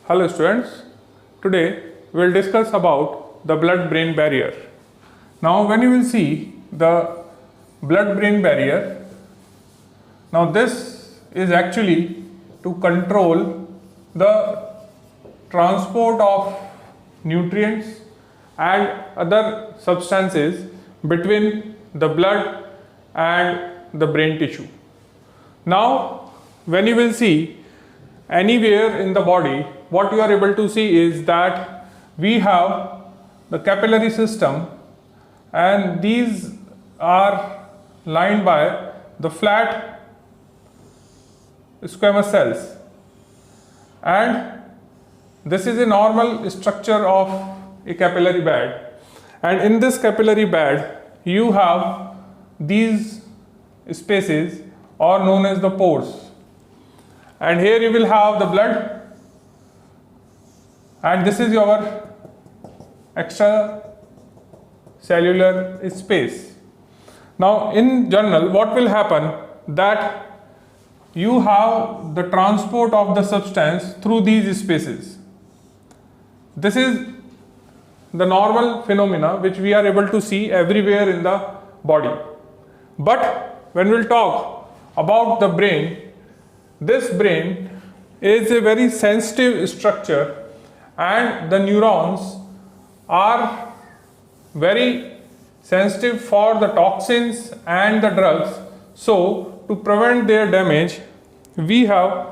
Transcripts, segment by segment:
Hello students, today we will discuss about the blood-brain barrier. Now when you will see the blood-brain barrier, now this is actually to control the transport of nutrients and other substances between the blood and the brain tissue. Now when you will see anywhere in the body, what you are able to see is that we have the capillary system, and these are lined by the flat squamous cells, and this is a normal structure of a capillary bed, and in this capillary bed you have these spaces or known as the pores, and here you will have the blood, and this is your extracellular space. Now in general, what will happen that you have the transport of the substance through these spaces. This is the normal phenomena which we are able to see everywhere in the body. But when we will talk about the brain, this brain is a very sensitive structure, and the neurons are very sensitive for the toxins and the drugs. So to prevent their damage, we have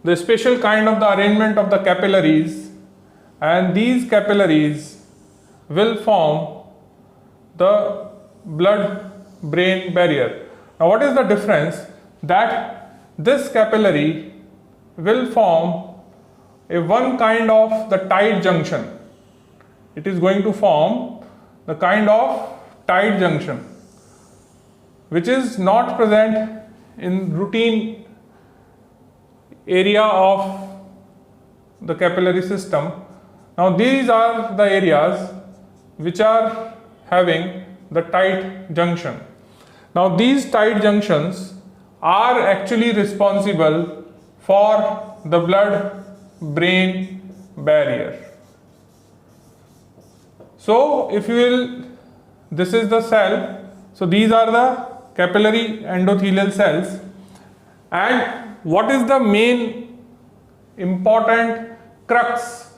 the special kind of the arrangement of the capillaries, and these capillaries will form the blood-brain barrier. Now what is the difference? That this capillary will form a one kind of the tight junction. It is going to form the kind of tight junction which is not present in routine area of the capillary system. Now these are the areas which are having the tight junction. Now these tight junctions are actually responsible for the blood-brain barrier. So if you will, this is the cell, so these are the capillary endothelial cells, and what is the main important crux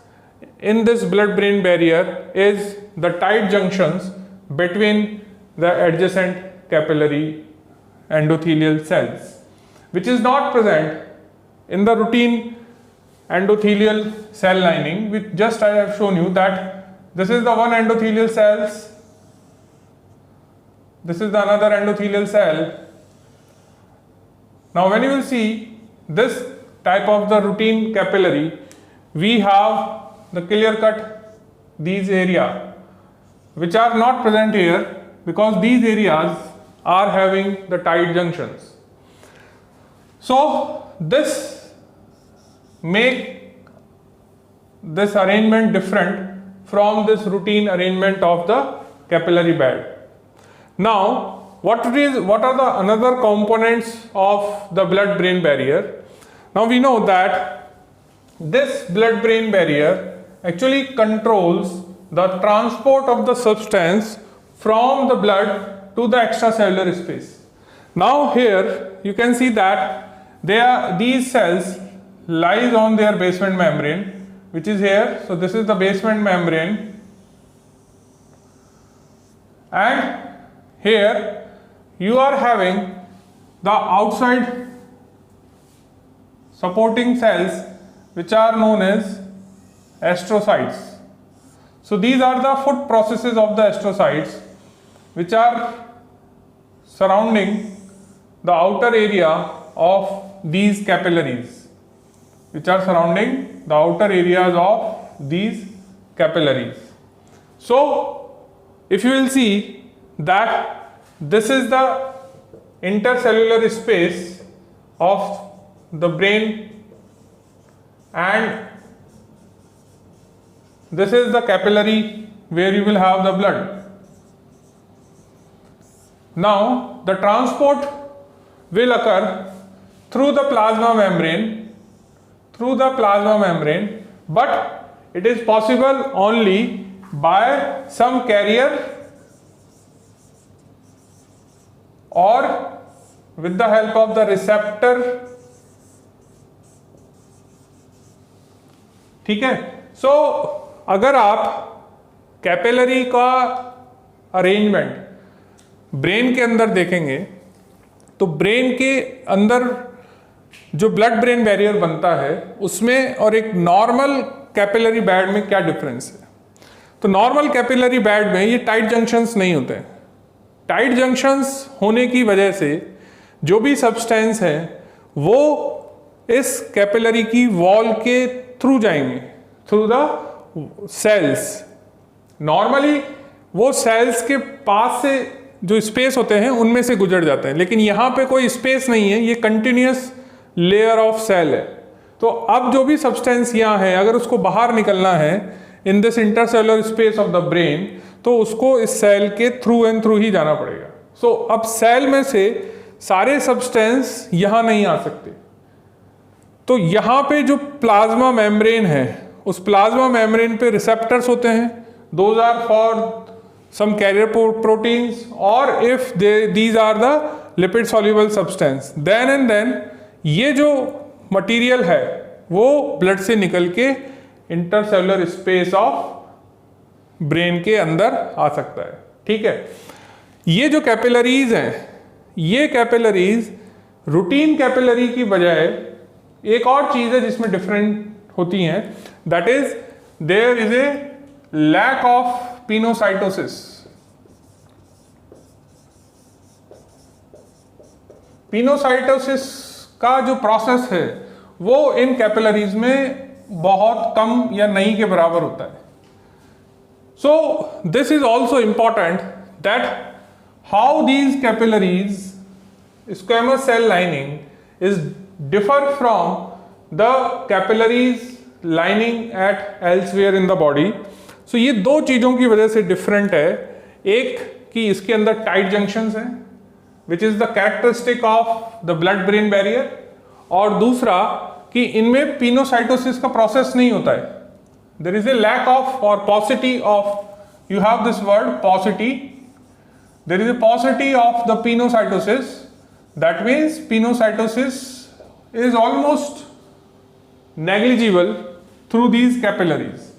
in this blood-brain barrier is the tight junctions between the adjacent capillary endothelial cells, which is not present in the routine endothelial cell lining, which just I have shown you that this is the one endothelial cells, this is the another endothelial cell. Now when you will see this type of the routine capillary, we have the clear cut these area which are not present here because these areas are having the tight junctions. So this make this arrangement different from this routine arrangement of the capillary bed. Now what are the another components of the blood-brain barrier? Now we know that this blood-brain barrier actually controls the transport of the substance from the blood to the extracellular space. Now here you can see that these cells lies on their basement membrane, which is here. So this is the basement membrane, and here you are having the outside supporting cells which are known as astrocytes. So these are the foot processes of the astrocytes which are surrounding the outer area of these capillaries, So if you will see that this is the intercellular space of the brain, and this is the capillary where you will have the blood. Now the transport will occur through the plasma membrane but it is possible only by some carrier or with the help of the receptor. ठीक है, सो अगर आप capillary का arrangement brain के अंदर देखेंगे तो brain के अंदर जो ब्लड ब्रेन बैरियर बनता है उसमें और एक नॉर्मल कैपिलरी बेड में क्या डिफरेंस है। तो नॉर्मल कैपिलरी बेड में ये टाइट जंक्शंस नहीं होते हैं। टाइट जंक्शंस होने की वजह से जो भी सब्सटेंस है वो इस कैपिलरी की वॉल के थ्रू जाएंगे, थ्रू द सेल्स। नॉर्मली वो सेल्स के पास से जो स्पेस होते हैं उनमें से गुजर जाते हैं, लेकिन यहाँ पे कोई स्पेस नहीं है, ये कंटिन्यूस लेयर ऑफ सेल है। तो अब जो भी सब्सटेंस यहाँ है अगर उसको बाहर निकलना है in this intercellular space of the brain तो उसको इस सेल के थ्रू एंड थ्रू ही जाना पड़ेगा। सो अब सेल में से सारे सब्सटेंस यहाँ नहीं आ सकते। तो यहाँ पे जो प्लाज्मा मेम्ब्रेन है उस प्लाज्मा मेम्ब्रेन पे रिसेप्टर्स होते हैं, those are for some carrier proteins or if these are the lipid soluble substance, then and then ये जो मटेरियल है वो ब्लड से निकल के इंटरसेलुलर स्पेस ऑफ ब्रेन के अंदर आ सकता है। ठीक है, ये जो कैपिलरीज हैं ये कैपिलरीज रूटीन कैपिलरी की बजाय एक और चीज है जिसमें डिफरेंट होती हैं, that is there is a lack of pinocytosis. Pinocytosis का जो प्रोसेस है वो इन कैपिलरीज में बहुत कम या नहीं के बराबर होता है। So this is also important that how these capillaries squamous cell lining is differ from the capillaries lining at elsewhere in the body. So ये दो चीजों की वजह से डिफरेंट है। एक कि इसके अंदर टाइट जंक्शंस हैं विच is the characteristic of the blood brain barrier, और दूसरा कि इनमें पिनोसाइटोसिस का प्रोसेस नहीं होता है। There is a lack of और paucity of, you have this word paucity, there is a paucity of the pinocytosis, that means pinocytosis is almost negligible through these capillaries.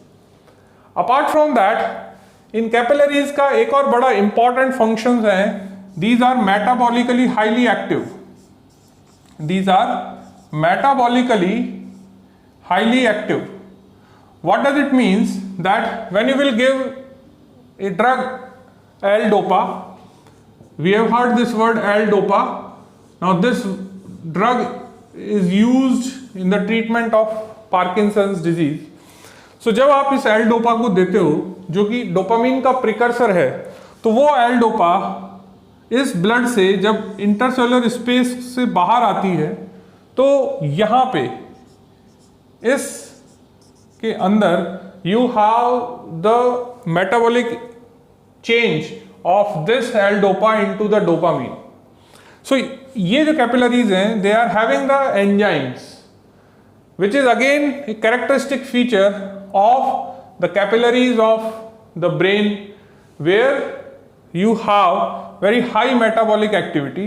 Apart from that, इन capillaries का एक और बड़ा important functions है, these are metabolically highly active. These are metabolically highly active. What does it means? That when you will give a drug L-Dopa, we have heard this word L-Dopa. Now this drug is used in the treatment of Parkinson's disease. So जब आप इस L-Dopa को देते हो जो कि dopamine का precursor है, तो वो L-Dopa इस ब्लड से जब इंटरसेलुलर स्पेस से बाहर आती है तो यहाँ पे इस के अंदर you have the metabolic change of this L-Dopa into the dopamine. So ये जो कैपिलरीज हैं they are having the enzymes which is again a characteristic feature of the capillaries of the brain where you have very high metabolic activity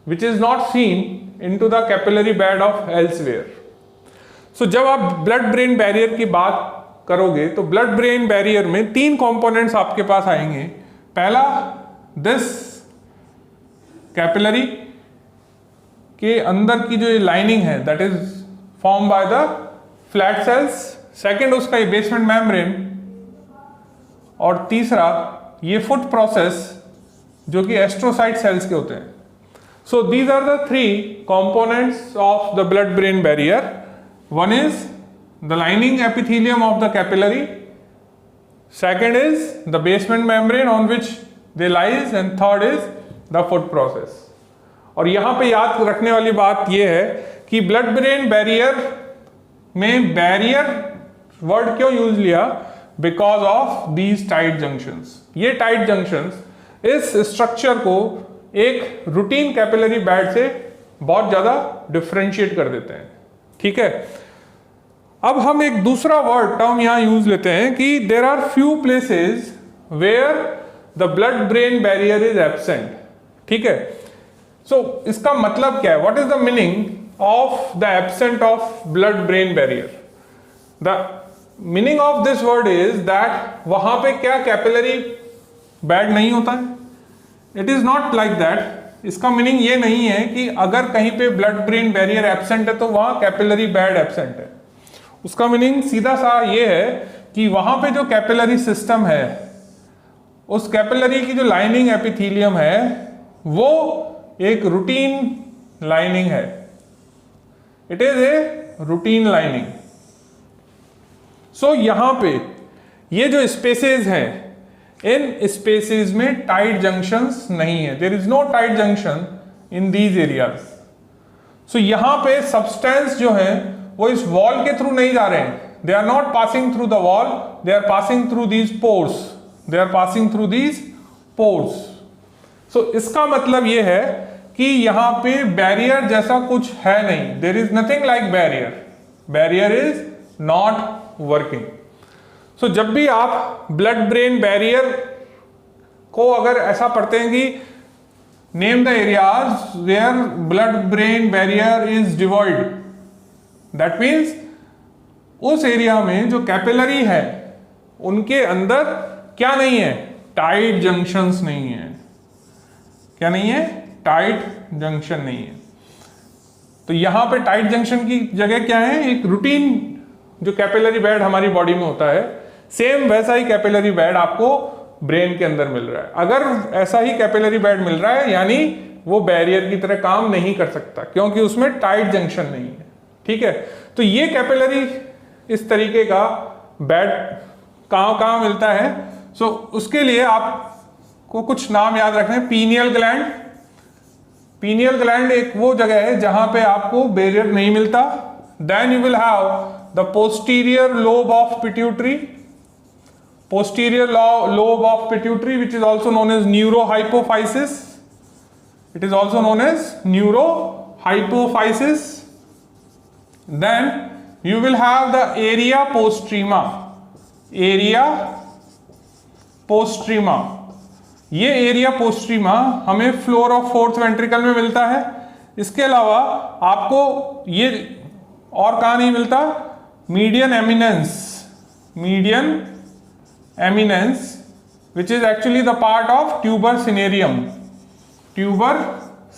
which is not seen into the capillary bed of elsewhere. So जब आप blood brain barrier की बात करोगे तो blood brain barrier में तीन components आपके पास आएंगे। पहला this capillary के अंदर की जो लाइनिंग है that is formed by the flat cells, second उसका ये बेसमेंट मेम्ब्रेन, और तीसरा ये फुट प्रोसेस जो कि एस्ट्रोसाइट सेल्स के होते हैं। So these are the three components of the blood brain barrier. One is the lining epithelium of the capillary, second is the basement membrane on which they lies, and third is the foot process. और यहाँ पे याद रखने वाली बात यह है कि ब्लड ब्रेन बैरियर में बैरियर वर्ड क्यों यूज लिया, because of these tight junctions. ये टाइट जंक्शंस इस स्ट्रक्चर को एक रूटीन कैपिलरी बेड से बहुत ज्यादा डिफरेंशिएट कर देते हैं। ठीक है, अब हम एक दूसरा वर्ड टर्म यहां यूज लेते हैं कि there are few places where the blood brain barrier is absent. ठीक है, सो इसका मतलब क्या है? What is the meaning of the absent of blood brain barrier? The meaning of this word is that वहां पे क्या कैपिलरी बेड नहीं होता है? It is not like that. इसका मीनिंग ये नहीं है कि अगर कहीं पे ब्लड ब्रेन बैरियर एब्सेंट है तो वहां कैपिलरी बेड एब्सेंट है। उसका मीनिंग सीधा सा ये है कि वहां पे जो कैपिलरी सिस्टम है, उस कैपिलरी की जो लाइनिंग एपिथेलियम है वो एक रूटीन लाइनिंग है। It is a routine lining. So यहां पे ये जो स्पेसेस हैं, इन स्पेसेस में टाइट जंक्शंस नहीं है। There is no tight junction in these areas. So यहां पे सब्सटेंस जो है वो इस वॉल के थ्रू नहीं जा रहे हैं। They are not passing through the wall, they are passing through these pores, they are passing through these pores. So इसका मतलब ये है कि यहां पे बैरियर जैसा कुछ है नहीं। There is nothing like barrier. Barrier is not working. So जब भी आप ब्लड ब्रेन बैरियर को अगर ऐसा पढ़ते हैं कि name the areas where blood brain barrier is devoid, that means उस एरिया में जो कैपिलरी है उनके अंदर क्या नहीं है? टाइट जंक्शंस नहीं है। क्या नहीं है? टाइट जंक्शन नहीं है। तो यहां पे टाइट जंक्शन की जगह क्या है? एक रूटीन जो कैपिलरी बेड हमारी बॉडी में होता है, सेम वैसा ही कैपिलरी बेड आपको ब्रेन के अंदर मिल रहा है। अगर ऐसा ही कैपिलरी बेड मिल रहा है यानी वो बैरियर की तरह काम नहीं कर सकता, क्योंकि उसमें टाइट जंक्शन नहीं है। ठीक है, तो ये कैपिलरी इस तरीके का बेड कहां मिलता है? सो उसके लिए आपको कुछ नाम याद रखने हैं। Pineal gland. पीनियल ग्लैंड एक वो जगह है जहां पे आपको बैरियर नहीं मिलता। Then you will have the posterior lobe of pituitary. Posterior lobe of pituitary which is also known as neurohypophysis. It is also known as neurohypophysis. Then you will have the area postrema. Area postrema. ये area पोस्ट्रीमा हमें floor of fourth ventricle में मिलता है। इसके अलावा आपको ये और कहाँ नहीं मिलता? Median eminence. Median eminence which is actually the part of tuber cinereum. Tuber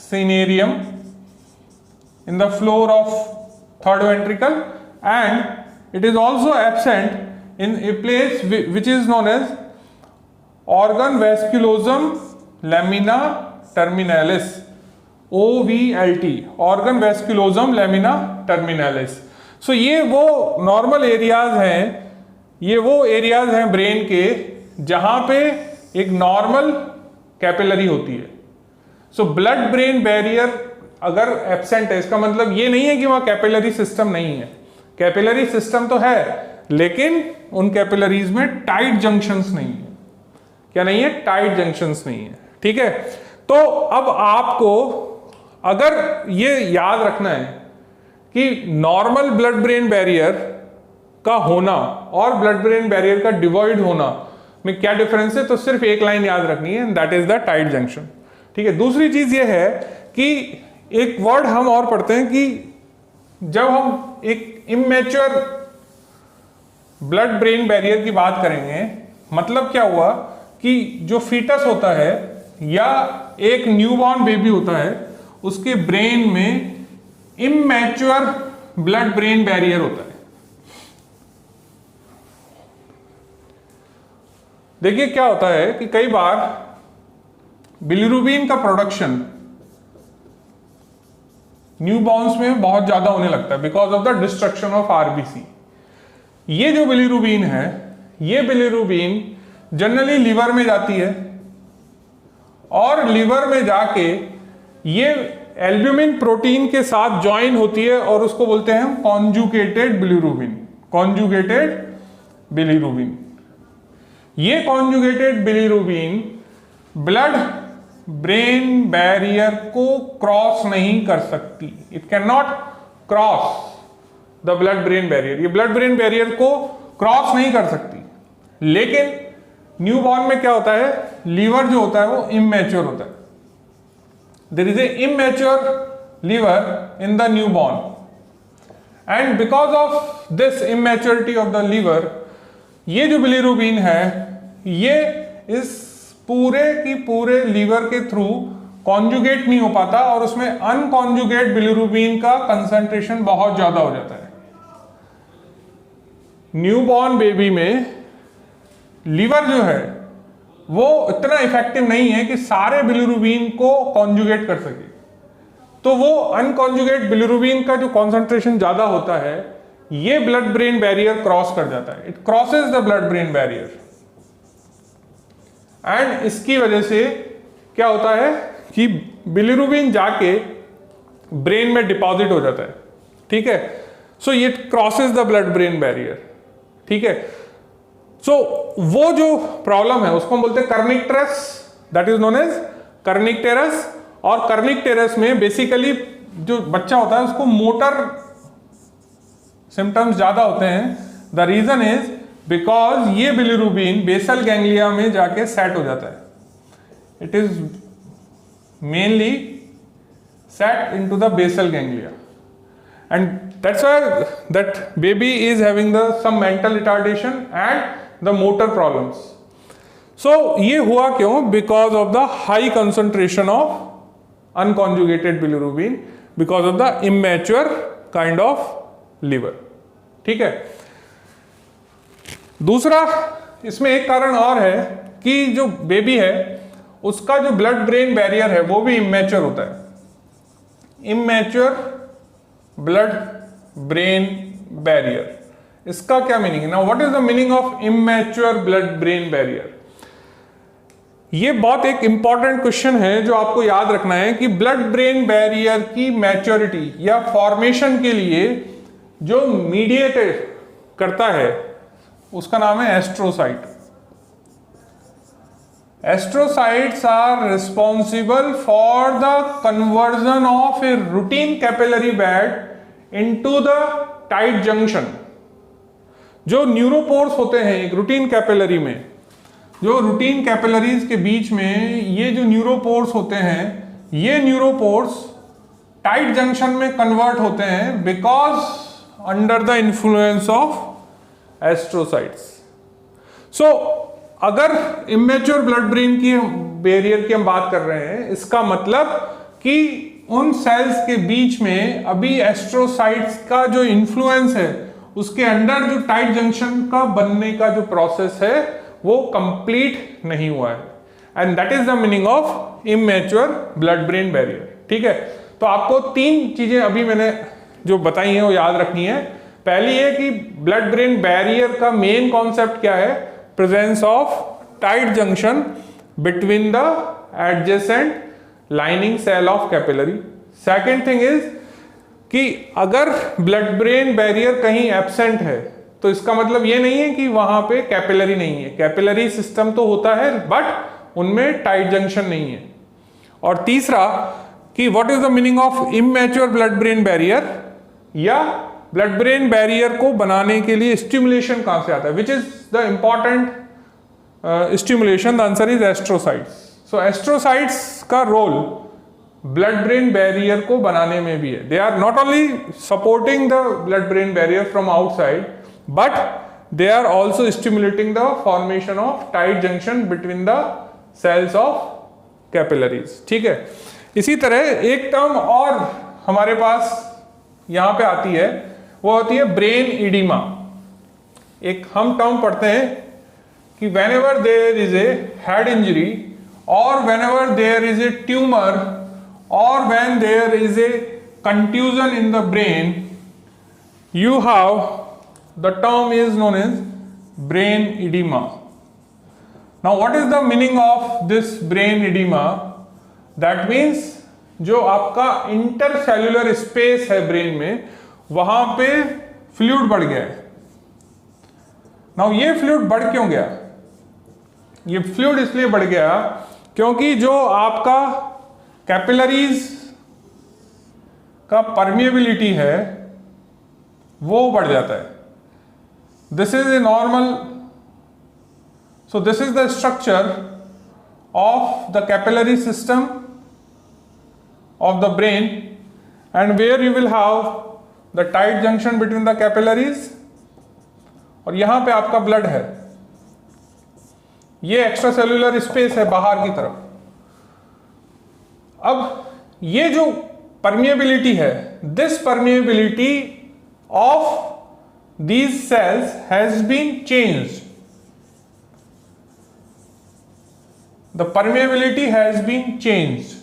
cinereum in the floor of third ventricle, and it is also absent in a place which is known as organ vasculosum lamina terminalis, OVLT, organ vasculosum lamina terminalis। सो ये वो normal areas हैं, ये वो areas हैं brain के जहां पे एक नॉर्मल कैपिलरी होती है। सो ब्लड ब्रेन बैरियर अगर एब्सेंट है, इसका मतलब ये नहीं है कि वहां कैपिलरी सिस्टम नहीं है। कैपिलरी सिस्टम तो है, लेकिन उन कैपिलरीज में टाइट जंक्शंस नहीं है। क्या नहीं है? टाइट जंक्शंस नहीं है। ठीक है, तो अब आपको अगर ये याद रखना है कि नॉर्मल ब्लड ब्रेन बैरियर का होना और ब्लड ब्रेन बैरियर का डिवॉइड होना में क्या डिफरेंस है, तो सिर्फ एक लाइन याद रखनी है, that is the tight junction. ठीक है, दूसरी चीज ये है कि एक वर्ड हम और पढ़ते हैं कि जब हम एक इमैच्योर ब्लड ब्रेन बैरियर की बात करेंगे, मतलब क्या हुआ कि जो फीटस होता है या एक न्यूबॉर्न बेबी होता है, उसके ब्रेन में इमैच्योर ब्लड ब्रेन बैरियर होता है। देखिए क्या होता है कि कई बार बिलिरुबिन का प्रोडक्शन न्यूबॉर्न्स में बहुत ज्यादा होने लगता है because of the destruction of RBC. ये जो बिलिरुबिन है, ये बिलिरुबिन जनरली लिवर में जाती है और लिवर में जाके ये एल्ब्यूमिन प्रोटीन के साथ ज्वाइन होती है और उसको बोलते हैं हम कॉन्जुगेटेड बिलिरुबिन। Conjugated bilirubin. ये conjugated bilirubin blood brain barrier को क्रॉस नहीं कर सकती। It can not cross the blood brain barrier, ये ब्लड ब्रेन बैरियर को क्रॉस नहीं कर सकती। लेकिन न्यूबॉर्न में क्या होता है, लीवर जो होता है वो इमैच्योर होता है, there is a immature liver in the newborn, and because of this immaturity of the liver, ये जो बिलिरुबिन है ये इस पूरे की पूरे लीवर के थ्रू कॉन्जुगेट नहीं हो पाता, और उसमें अनकॉन्जुगेट बिलिरुबिन का कंसंट्रेशन बहुत ज्यादा हो जाता है। न्यूबॉर्न बेबी में लीवर जो है वो इतना इफेक्टिव नहीं है कि सारे बिलिरुबिन को कॉन्जुगेट कर सके, तो वो अनकॉन्जुगेट बिलिरुबिन का जो कॉन्सेंट्रेशन ज्यादा होता है ये ब्लड ब्रेन बैरियर क्रॉस कर जाता है, it crosses the blood brain barrier, and इसकी वजह से क्या होता है कि बिलिरुबिन जाके ब्रेन में डिपॉजिट हो जाता है, ठीक है। सो ये crosses the blood brain barrier, ठीक है। सो वो जो प्रॉब्लम है उसको हम बोलते हैं कर्निक्टेरस, दैट इज नोन एज कर्निक्टेरस। और कर्निक्टेरस में बेसिकली जो बच्चा होता है उसको मोटर सिम्टम्स ज्यादा होते हैं। द रीजन इज बिकॉज ये बिलिरुबिन बेसल गैंग्लिया में जाके सेट हो जाता है, it is mainly set into the basal ganglia, and that's why that baby is having the some mental retardation and the motor problems. So ये हुआ क्यों? Because of the high concentration of unconjugated bilirubin, because of the immature kind of liver, ठीक है। दूसरा इसमें एक कारण और है कि जो बेबी है उसका जो ब्लड ब्रेन बैरियर है वो भी इमेच्योर होता है, इमेच्योर ब्लड ब्रेन बैरियर। इसका क्या मीनिंग है? Now what is the meaning of immature blood brain barrier? ये बहुत एक इंपॉर्टेंट क्वेश्चन है जो आपको याद रखना है कि ब्लड ब्रेन बैरियर की मैच्योरिटी या फॉर्मेशन के लिए जो मीडिएट करता है उसका नाम है astrocyte. Astrocytes are responsible for the conversion of a routine capillary bed into the tight junction। जो न्यूरोपोर्स होते हैं एक रूटीन कैपिलरी में, जो रूटीन कैपिलरीज के बीच में ये जो न्यूरोपोर्स होते हैं, ये न्यूरोपोर्स टाइट जंक्शन में कन्वर्ट होते हैं because under the influence of astrocytes. So अगर इमेच्योर ब्लड ब्रेन की बैरियर की हम बात कर रहे हैं, इसका मतलब कि उन सेल्स के बीच में अभी एस्ट्रोसाइट्स का जो इन्फ्लुएंस है उसके अंडर जो टाइट जंक्शन का बनने का जो प्रोसेस है वो कंप्लीट नहीं हुआ है, and that is the meaning of immature blood brain barrier, ठीक है। तो आपको तीन चीजें अभी मैंने जो बताई हैं वो याद रखनी है। पहली है कि ब्लड ब्रेन बैरियर का मेन कॉन्सेप्ट क्या है, presence of tight junction between the adjacent lining cell of capillary। second thing is कि अगर blood brain barrier कहीं absent है तो इसका मतलब ये नहीं है कि वहां पे कैपिलरी नहीं है, कैपिलरी सिस्टम तो होता है बट उनमें टाइट जंक्शन नहीं है। और तीसरा कि what is the meaning of immature blood brain barrier, या ब्लड ब्रेन बैरियर को बनाने के लिए स्टिमुलेशन कहां से आता है, which is the important stimulation, the answer is astrocytes. So astrocytes का रोल ब्लड ब्रेन बैरियर को बनाने में भी है। They are not only supporting the blood brain barrier from outside but they are also stimulating the formation of tight junction between the sales of capillaries, ठीक है। इसी तरह एक टर्म और हमारे पास यहां पे आती है, वो होती है ब्रेन इडिमा। एक हम टर्म पढ़ते हैं कि whenever there is a head injury or whenever there is a tumor or when there is a contusion in the brain, you have the term is known as brain edema. Now what is the meaning of this brain edema? That means जो आपका intercellular space है brain में वहां पे fluid बढ़ गया है। Now ये फ्लूइड बढ़ क्यों गया? ये फ्लूइड इसलिए बढ़ गया क्योंकि जो आपका कैपिलरीज का परमिएबिलिटी है वो बढ़ जाता है. This is a normal. So this is the structure of the capillary system of the brain, and where you will have the tight junction between the capillaries, और यहां पे आपका ब्लड है. ये एक्स्ट्रा सेल्यूलर स्पेस है बाहर की तरफ. अब ये जो परमिएबिलिटी है, this permeability of these cells has been changed. The permeability has been changed,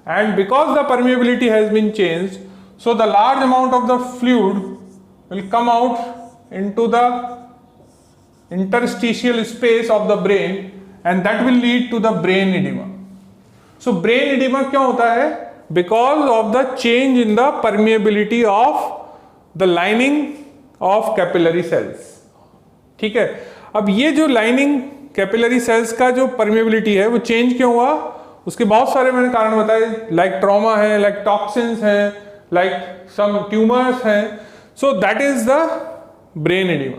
and because the permeability has been changed, so the large amount of the fluid will come out into the interstitial space of the brain, and that will lead to the brain edema. So brain edema क्यों होता है? Because of the change in the permeability of the lining of capillary cells. ठीक है. अब ये जो lining capillary sales का जो परमिएबिलिटी है वो चेंज क्यों हुआ? उसके बहुत सारे मैंने कारण बताए, लाइक ट्रॉमा है, लाइक टॉक्सिन्स हैं, लाइक सम ट्यूमर्स हैं. So that is the brain oedema.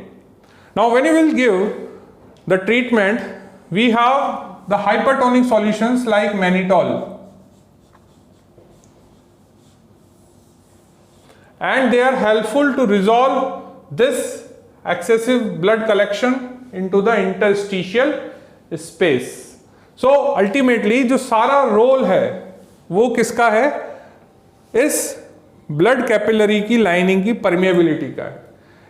Now when you will give the treatment, we have the hypertonic solutions like mannitol, and they are helpful to resolve this excessive blood collection into the interstitial space. So ultimately जो सारा role है वो किसका है? इस blood capillary की lining की permeability का है.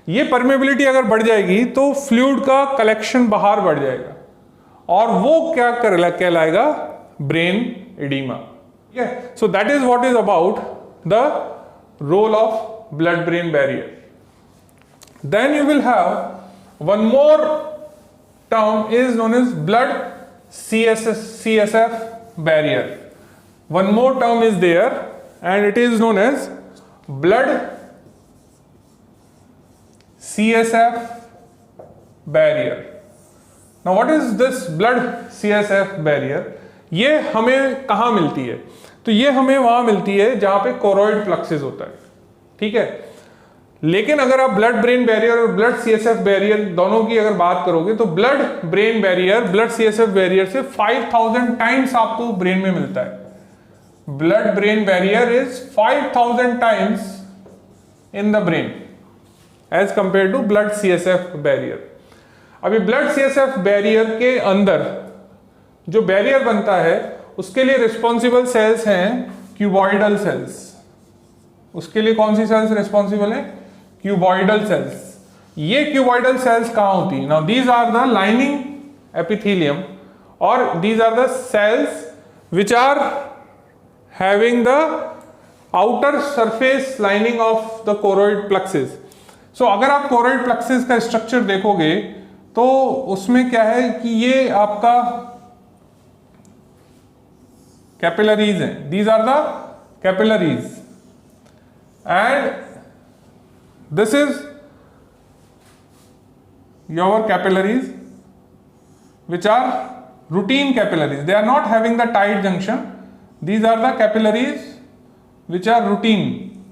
ये परमिएबिलिटी अगर बढ़ जाएगी तो फ्लूइड का कलेक्शन बाहर बढ़ जाएगा, और वो क्या कहलाएगा? Brain oedema. ठीक है. So that is what is about the role of blood brain barrier. Then you will have one more term is known as blood CSF barrier. One more term is there, and it is known as blood CSF barrier. Now what is this blood CSF barrier? ये हमें कहाँ मिलती है? तो ये हमें वहां मिलती है जहां पे कोरोइड प्लक्सिस होता है. ठीक है. लेकिन अगर आप ब्लड ब्रेन बैरियर और ब्लड सीएसएफ बैरियर दोनों की अगर बात करोगे तो blood brain barrier blood CSF barrier से 5000 टाइम्स आपको ब्रेन में मिलता है. Blood brain barrier is 5000 times in the brain as compare to blood CSF barrier. अभी ब्लड सीएसएफ बैरियर के अंदर जो बैरियर बनता है उसके लिए रिस्पॉन्सिबल सेल्स हैं क्यूबॉइडल सेल्स. उसके लिए कौन सी सेल्स रिस्पॉन्सिबल है? Cuboidal cells. ये क्यूबॉइडल सेल्स कहां होती है? Now these are the lining epithelium, और these are the cells which are having the outer surface lining of the choroid plexus. So अगर आप कोरोइड प्लक्सिस का स्ट्रक्चर देखोगे तो उसमें क्या है कि ये आपका कैपिलरीज हैं. These are the capillaries, and this is your capillaries which are routine capillaries. They are not having the tight junction. These are the capillaries which are routine,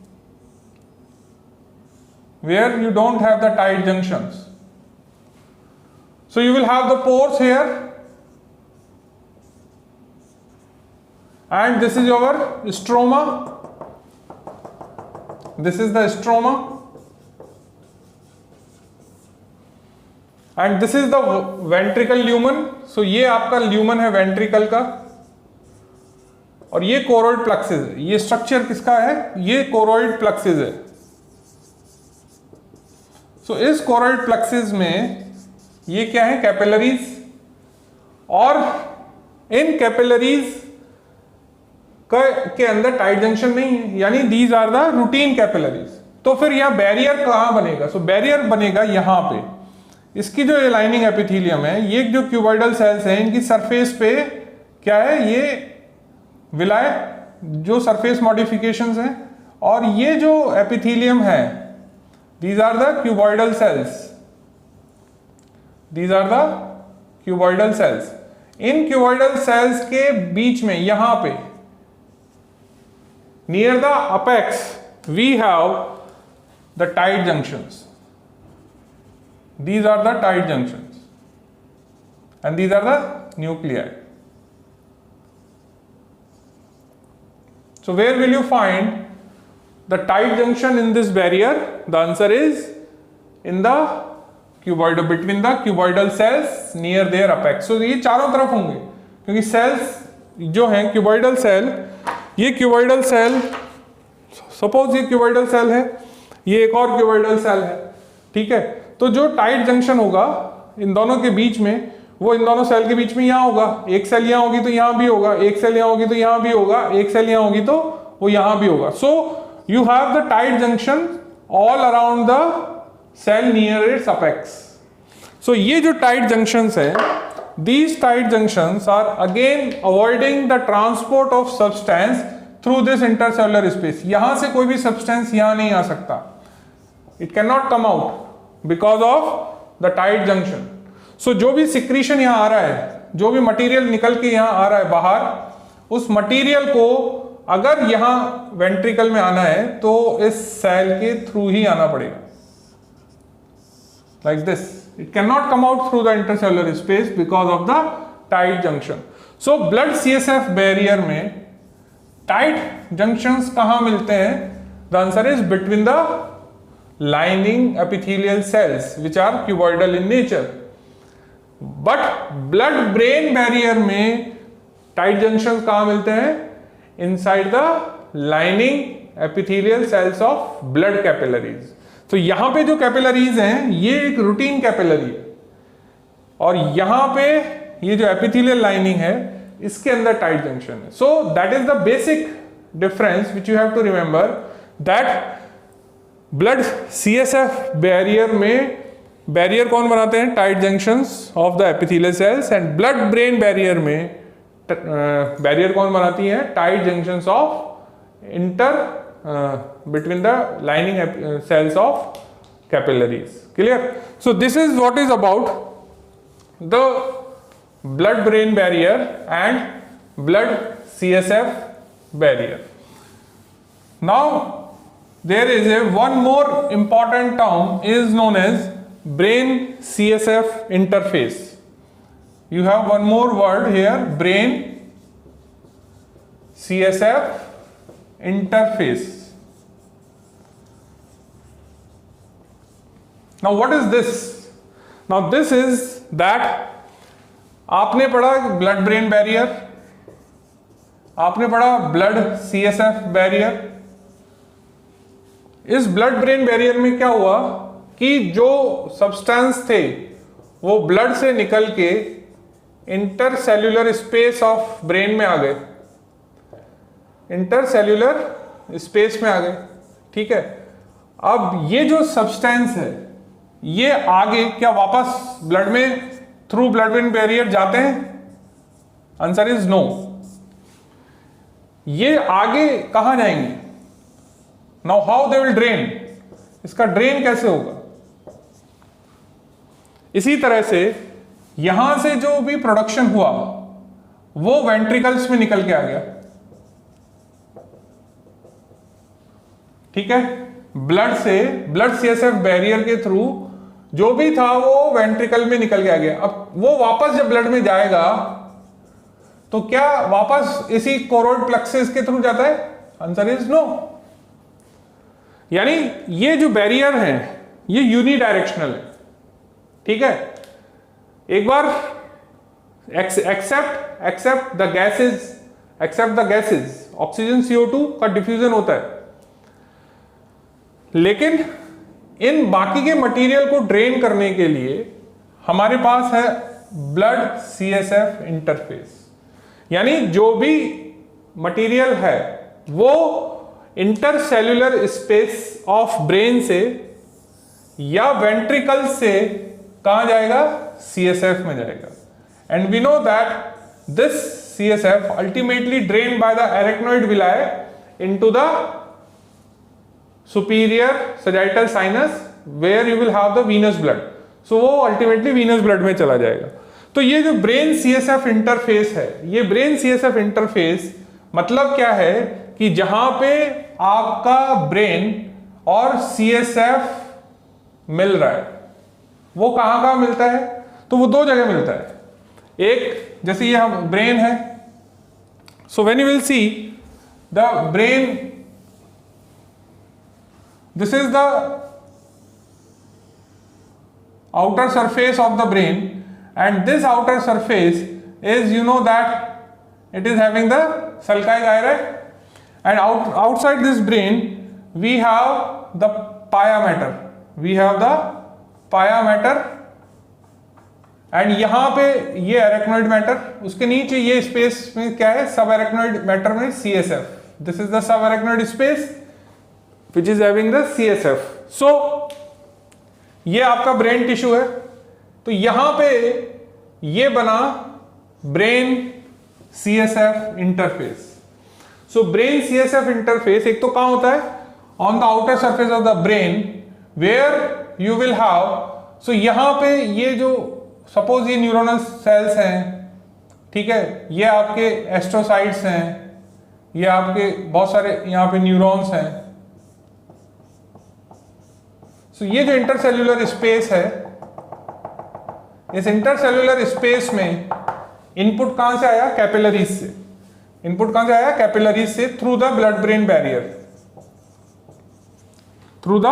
where you don't have the tight junctions. So you will have the pores here, and this is your stroma. This is the stroma, and this is the ventricle lumen. So ये आपका lumen है ventricle का, और ये choroid plexus है. ये structure किसका है? ये कोरोइड प्लक्सिस है. सो इस कोरोइड प्लक्सिस में ये क्या है? कैपिलरीज, और इन कैपिलरीज के अंदर टाइट जंक्शन नहीं है, यानी these are the routine capillaries. तो फिर यहां बैरियर कहां बनेगा? सो बैरियर बनेगा यहां पे. इसकी जो ये लाइनिंग एपिथेलियम है, ये जो क्यूबॉइडल सेल्स हैं, इनकी सरफेस पे क्या है? ये विलाय जो सरफेस मॉडिफिकेशंस हैं, और ये जो एपिथेलियम है, these are the cuboidal cells. These are the cuboidal cells. इन क्यूबॉइडल सेल्स के बीच में यहां पे near the apex we have the tight junctions. These are the tight junctions and these are the nuclei. So where will you find the tight junction in this barrier? The answer is in the cuboidal, between the cuboidal cells near their apex. So ये चारों तरफ होंगे क्योंकि cells जो हैं cuboidal cell, ये cuboidal cell, suppose ये cuboidal cell है, ये एक और cuboidal cell है, ठीक है। तो जो टाइट जंक्शन होगा इन दोनों के बीच में, वो इन दोनों सेल के बीच में यहाँ होगा। एक सेल यहाँ होगी तो यहाँ भी होगा, एक सेल यहाँ होगी तो यहाँ भी होगा, एक सेल यहाँ होगी तो वो यहाँ भी होगा। So you have the tight junction all around the cell near its apex. So ये जो टाइट जंक्शंस हैं, these tight junctions are again avoiding the transport of substance through this intercellular space. यहां से कोई भी substance यहां नहीं आ सकता, it cannot come out because of the tight junction. So जो भी secretion यहां आ रहा है, जो भी material निकल के यहां आ रहा है बाहर, उस material को अगर यहां ventricle में आना है तो इस cell के through ही आना पड़ेगा, like this. It cannot come out through the intercellular space because of the tight junction. So blood CSF barrier में tight junctions कहाँ मिलते हैं? The answer is between the lining epithelial cells which are cuboidal in nature. But blood brain barrier में tight junctions कहाँ मिलते हैं? Inside the lining epithelial cells of blood capillaries. तो यहां पे जो कैपिलरीज हैं ये एक रूटीन कैपिलरी है और यहां पे ये जो एपिथेलियल लाइनिंग है इसके अंदर टाइट जंक्शन है। So that is the basic difference which you have to remember, that blood CSF barrier में बैरियर कौन बनाते हैं? Tight junctions of the epithelial cells. And blood brain barrier में बैरियर कौन बनाती है? Tight junctions of inter between the lining cells of capillaries. Clear? So this is what is about the blood brain barrier and blood CSF barrier. Now there is a one more important term is known as brain CSF interface. You have one more word here, brain CSF interface. Now what is this? Now this is that आपने पढ़ा blood brain barrier, आपने पढ़ा blood CSF barrier. इस blood brain barrier में क्या हुआ कि जो सब्सटेंस थे वो ब्लड से निकल के इंटरसेल्यूलर स्पेस ऑफ ब्रेन में आ गए, इंटरसेल्यूलर स्पेस में आ गए, ठीक है। अब ये जो सब्सटेंस है ये आगे क्या वापस ब्लड में थ्रू ब्लड ब्रेन बैरियर जाते हैं? Answer is no. ये आगे कहां जाएंगे? Now how they will drain? इसका ड्रेन कैसे होगा? इसी तरह से यहां से जो भी प्रोडक्शन हुआ वो वेंट्रिकल्स में निकल के आ गया, ठीक है। ब्लड से ब्लड सीएसएफ बैरियर के थ्रू जो भी था वो वेंट्रिकल में निकल के आ गया। अब वो वापस जब ब्लड में जाएगा तो क्या वापस इसी कोरोइड प्लेक्सस के थ्रू जाता है? Answer is no. यानी ये जो बैरियर है ये यूनिडायरेक्शनल है, ठीक है। एक बार except the gases oxygen CO2 का डिफ्यूजन होता है, लेकिन इन बाकी के मटेरियल को ड्रेन करने के लिए हमारे पास है ब्लड सीएसएफ इंटरफेस। यानी जो भी मटेरियल है वो इंटरसेल्यूलर स्पेस ऑफ ब्रेन से या वेंट्रिकल से कहां जाएगा? सीएसएफ में जाएगा। And we know that this CSF ultimately drain by the arachnoid villi into the superior sagittal sinus where you will have the venous blood. So वो ultimately venous blood में चला जाएगा। तो ये जो ब्रेन सीएसएफ इंटरफेस है, ये brain CSF interface मतलब क्या है कि जहां पे आपका ब्रेन और CSF मिल रहा है, वो कहाँ कहाँ मिलता है? तो वो दो जगह मिलता है। एक जैसे ये हम ब्रेन है, so when you will see the brain, this is the outer surface of the brain, and this outer surface is, you know that it is having the sulci gyri, and outside this brain we have the pia mater, and यहाँ पे ये arachnoid matter, उसके नीचे ये space में क्या है? subarachnoid matter में CSF, this is the subarachnoid space which is having the CSF. so ये आपका ब्रेन टिश्यू है, तो यहां पे ये बना brain CSF interface. So brain CSF interface एक तो कहां होता है? On the outer surface of the brain, where you will have, so यहां पे ये जो सपोज ये न्यूरोनल सेल्स हैं, ठीक है, ये आपके एस्ट्रोसाइट्स हैं, ये आपके बहुत सारे यहां पे न्यूरॉन्स हैं. तो ये जो इंटरसेल्यूलर स्पेस है, इस इंटरसेल्यूलर स्पेस में इनपुट कहां से आया? कैपिलरीज से. इनपुट कहां से आया? कैपिलरीज से, through the blood brain barrier, through the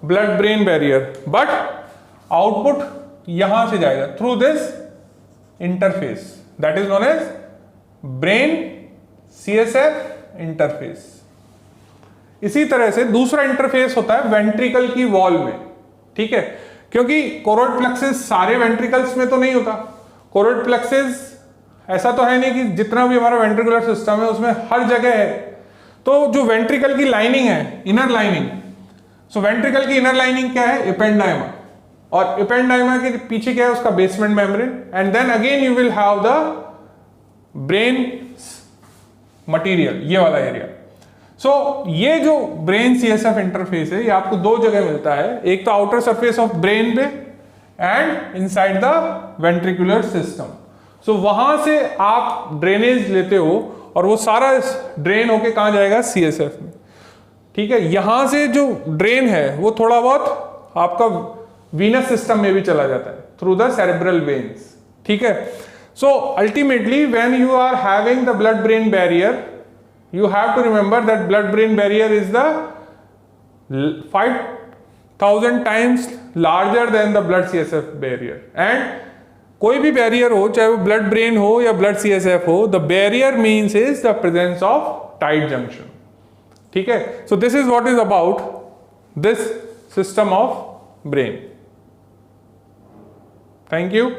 blood brain barrier. But output यहां से जाएगा through this interface, that is known as brain CSF interface. इसी तरह से दूसरा इंटरफेस होता है वेंट्रिकल की वॉल में, ठीक है, क्योंकि कोरोइड प्लेक्सस सारे वेंट्रिकल्स में तो नहीं होता. कोरोइड प्लेक्सस ऐसा तो है नहीं कि जितना भी हमारा वेंट्रिकुलर सिस्टम है उसमें हर जगह है. तो जो वेंट्रिकल की लाइनिंग है, इनर लाइनिंग, सो वेंट्रिकल की इनर लाइनिंग क्या है? एपेंडाइमा, और एपेंडाइमा के पीछे क्या है? उसका basement membrane, and then again you will have the brain material, ये वाला एरिया. सो ये जो ब्रेन CSF इंटरफेस है, ये आपको दो जगह मिलता है, एक तो आउटर सरफेस ऑफ ब्रेन पे and inside the ventricular system. So वहां से आप ड्रेनेज लेते हो और वो सारा ड्रेन होके कहां जाएगा? CSF में, ठीक है. यहां से जो ड्रेन है वो थोड़ा बहुत आपका वीनस सिस्टम में भी चला जाता है थ्रू द सेरेब्रल वेन्स, ठीक है. So ultimately when you are having the blood brain barrier, you have to remember that blood brain barrier is the 5000 times larger than the blood CSF barrier. and कोई भी barrier हो, चाहे वो blood brain हो या blood CSF हो, the barrier means is the presence of tight junction, ठीक है. So this is what is about this system of brain. Thank you.